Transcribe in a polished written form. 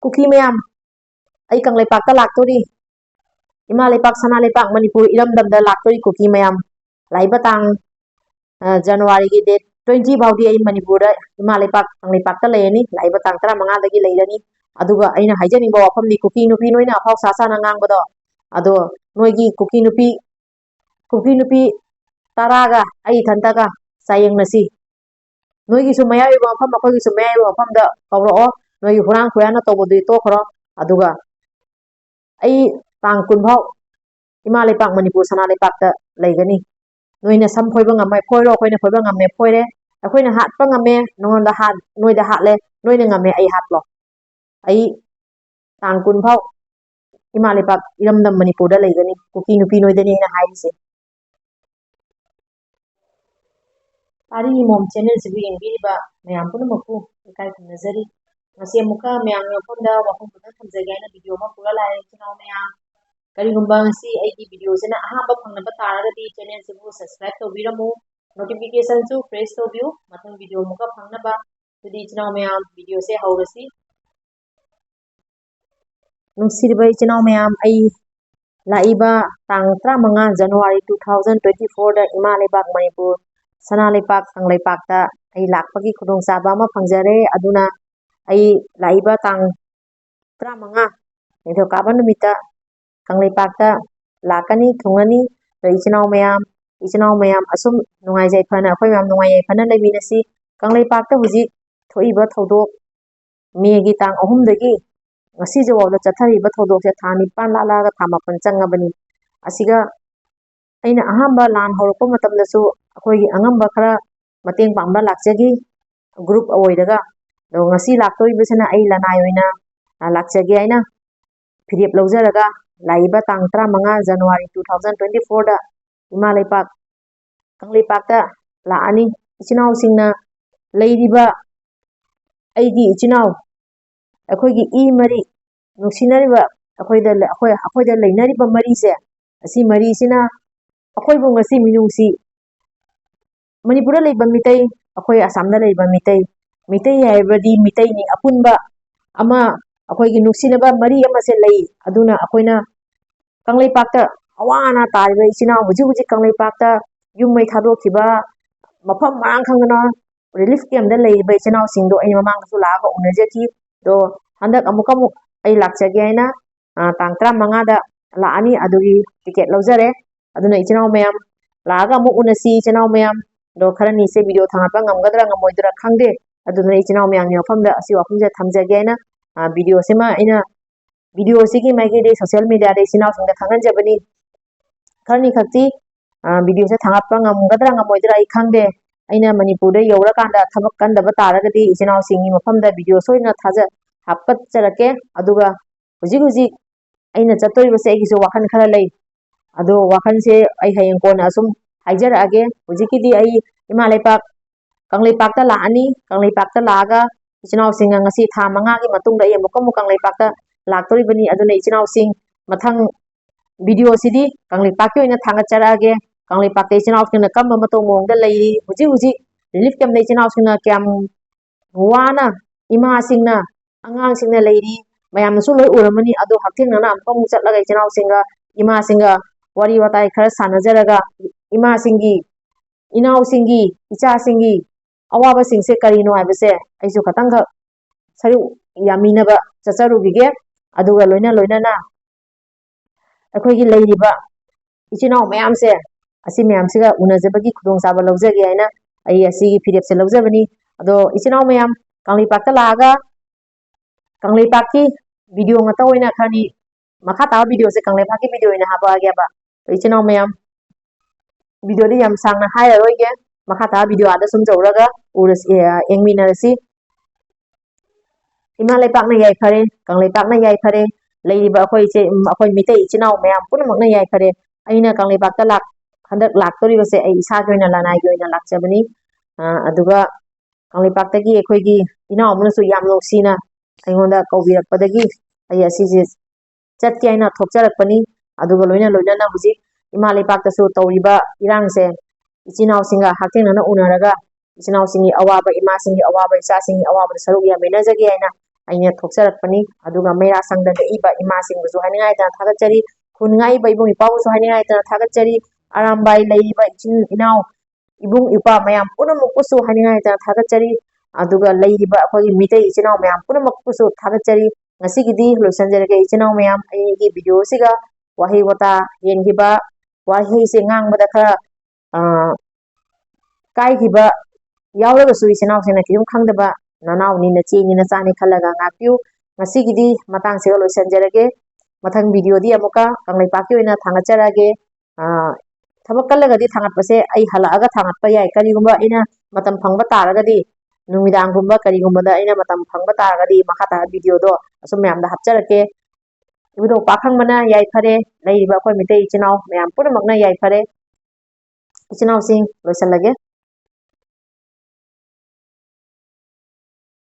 cookie ma'am आई कंगलेपाक लाक्तोरी इमा लेपाक सना लेपाक मणिपुर इरमदमदा लाक्तोरी कुकी मैम लाइबा तांग जनवरी की डेट 20 फाउदी आई मणिपुर इमा लेपाक कंगलेपाक लेनी लाइबा तांग 15 दगी लेरनी अदुगा अइना हाइजनिंग वाफमनी कुकी नुपी नोइना अफाव सासाना ngangbado ado noigi कुकी नुपी तरागा आई थंतागा सायंगनसी नोगी सु मयाई मफम अखोगी सु मयाई मफम दा कवरो नोगी हुरांग खुयाना तोबदु तोखरो अदुगा आई तांग कुनभाव इमा लेपाक मणिपुर सना लेपाक ता लेगनी नोइना सम फोइबा ngamai फोइरो अखोइना फोइबा ngame फोइरे अखोइना हातपा ngame नोंदा हात नोइदा हातले नोइना ngame आई हातलो आई तांग कुनभाव इमा लेपाक इरमदम मणिपुर दा लेगनी कुकी नुपी नोइदनी ना हाइसे तारी मोम चैनल से येंगिरिबा मयाम पुनमकु इकाय खुनजरी मसे मुका मयाम योफमदा वफम पुना थमजगैना वीडियो मा पुरा लाय Chenab मयाम करिगुंबा ngasi aigi video sina ahamba phangna taragadi channel sibu subscribe tobiramu notification su press tobiu mathang video muka phangna ba tudi chinaw mayam video se haurasi nungsiriba chinaw mayam ai laiba tang 35 January 2024 da ima lebak manipur sana lepak tang lepak ta ai lakpagi khudong saba ma phangjare aduna ai laiba tang 35 nithau kaba numita कंगलेपाकता लाकनी थुंगनी इचनाव ma'am assume नुंगाई जाय फना अखोय ma'am नुंगाई जाय फना लेमिनसी कंगलेपाकता हुजी थोइबा थौदोक Maggi Thang अहुम दगी ngasi jawabla chathariba thodok se thani pan la ga thamapun changabani asiga aina ahamba lan horokpa matamda su akhoi gi angamba khara mateng pamba lakjagi group awoidaga do ngasi laktoi besana ai lanai oina lakjagi aina phirip lawjaraga laiba tang 35 January 2024 da ima lepak Kangleipak ता लानी इचनाव सिंगना लेरिबा आइगी इचनाव अखोगी ई मरी नुसिनरिबा अखोइदा लेनरिबा मरी से असि मरी सिना अखोइबो ngasi मिनुसी Manipur लेबा मितै अखोइ आसामदा लेबा मितै हाइबदी मितै नि अपुनबा अमा अखोइगी नुसिनबा मरी अमा से लई अदुना अखोइना कंगलेपाकता अवाना तारिबा इचनाव हुजी कंगलेपाकता युमै थादोखिबा मफम मांग खंगना रिलीफ कैम्प लेबा इचनाव सिंगदो आई ममांगसु लागा उनजकी दो हंदक अमुकमु आई लाक्चगे आइना तांग 35 दा लानी अदुगी टिकेट लौजरे अदुना इचनाव मैम लागा अमु उनसी इचनाव मैम दो खरनी से वीडियो थांगपा ngamgadra ngamoidra khangde अदुना इचनाव मैम नि वफमदा असि वफमजे थमजगे आइना वीडियो सेमा आइना वीडियो सिगी माइगे दे सोशल मीडिया दे इचनाव सिंगदा थांगन जबनी खरनी खक्ति वीडियो से थांगपा ngamgadra ngamoidra ai khangde aina manipur da yowra kanda thabak kandaba taragadi ichinaw singi mafamda video soina thaja hapat charake aduga huji aina chatori base agiso wakan khara lei ado wakan se ai hayeng kona asum haijara age huji di ai imalepak kanglepak ta laani kanglepak ta laga ichinaw singa ngasi tha manga gi matung da yamukamu kanglepak ta laktori bani aduna ichinaw sing mathang video sidi kanglepak ki oina thanga charage Kangleipak ते इचनाव सिंगना कम मतो मोंगदा लेरी हुजी relief camp दे इचनाव सिंगना क्याम वाना इमा सिंगना अंगांग सिंगना लेरी मयाम सु लोय उरमनी अदो हक्थिंगना अमकम चटलागा इचनाव सिंगा इमा सिंगा worry वताई खरा सानजरगा इमा सिंगी इनाव सिंगी इचा सिंगी अवाबा सिंगसे करिनो हाइबसे आइसु खतंग सरु यामिनबा चचरुगिगे अदुगा लोइना ना अखोइगी लेरिबा इचनाव मयाम से असि मैम सिगा उनजबगी खुदोंग साबा लौजगे आइना आई असि फिरेप से लौजबनी अदो इचनाव मैम कंगलेपाक ता लागा कंगलेपाक की video ngata oina khani makha ta video se Kangleipak की video ina haba agya ba इचनाव मैम वीडियो दे yam sangna haira roige makha ta video ada sum jawraga uras engminarasi ima lepak na yai khare Kangleipak na yai khare leiriba akhoi che akhoi mitai इचनाव ma'am punamak na yai khare aina Kangleipak ता lak हंदक लाक्तोरी बसे आई इसा गोइना लानाय गोइना लाक्चबनी अदुगा कंगलेपाकतगी एखोइगी इनाव अमनसु याम लोसीना आइगोंदा कौबिरपदगी आई असिजे चटके आइना थोकचरकपनी अदुगा लोइना ना हुजी इमा लेपाकतसु तौरिबा इरांगसे इचिनाव सिंगा हाक्थेंगना उनरगा इचिनाव सिंगी अवाबा इमा सिंगी अवाबा इचा सिंगी अवाबा सरुग या मेनजगे आइना ꯑꯩꯅ ꯊꯣꯛꯆꯔꯛꯄꯅꯤ ꯑꯗꯨꯒ ꯃꯩꯔꯥ ꯁꯪꯗ ꯂꯦꯛꯏꯕ ꯏꯃꯥꯁꯤꯡꯕꯨꯁꯨ ꯍꯥꯏꯅꯤꯡꯉꯥꯏꯇꯅ ꯊꯥꯒꯠꯆꯔꯤ ꯈꯨꯟꯉꯥꯏꯕ ꯏꯕꯨꯡ ꯏꯄꯥꯕꯨꯁꯨ ꯍꯥꯏꯅꯤꯡꯉꯥꯏꯇꯅ ꯊꯥꯒꯠꯆꯔꯤ ꯑꯔꯥꯝꯕꯥꯏ ꯂꯩꯔꯤꯕ ꯏꯆꯤꯟ ꯏꯅꯥꯎ ibung ipa mayam punamakpusu haningaita thagachari aduga leiriba akhoi mitai ichinau mayam punamakpusu thagachari ngasigidi loisanjarage ichinau mayam aigi video siga wahi wata yengiba wahi se ngangbada khara kai giba yauragasu ichinau sena kiyum khangdaba nanau ni nachi ni nachani khalaga ngapyu ngasigidi matang se loisanjarage mathang video di amuka kanglai paki oina thangacharage thabak kallagadi thangatpase ai halaaga thangatpa yai karigumba ina matam phangba taragadi numidang gumba karigumbada ina matam phangba taragadi makhata video do asum mayam da hapcharake ibudo pakhang mana yai phare leiba khoi mitai ichinau mayam pura magna yai phare ichinau sing loisalage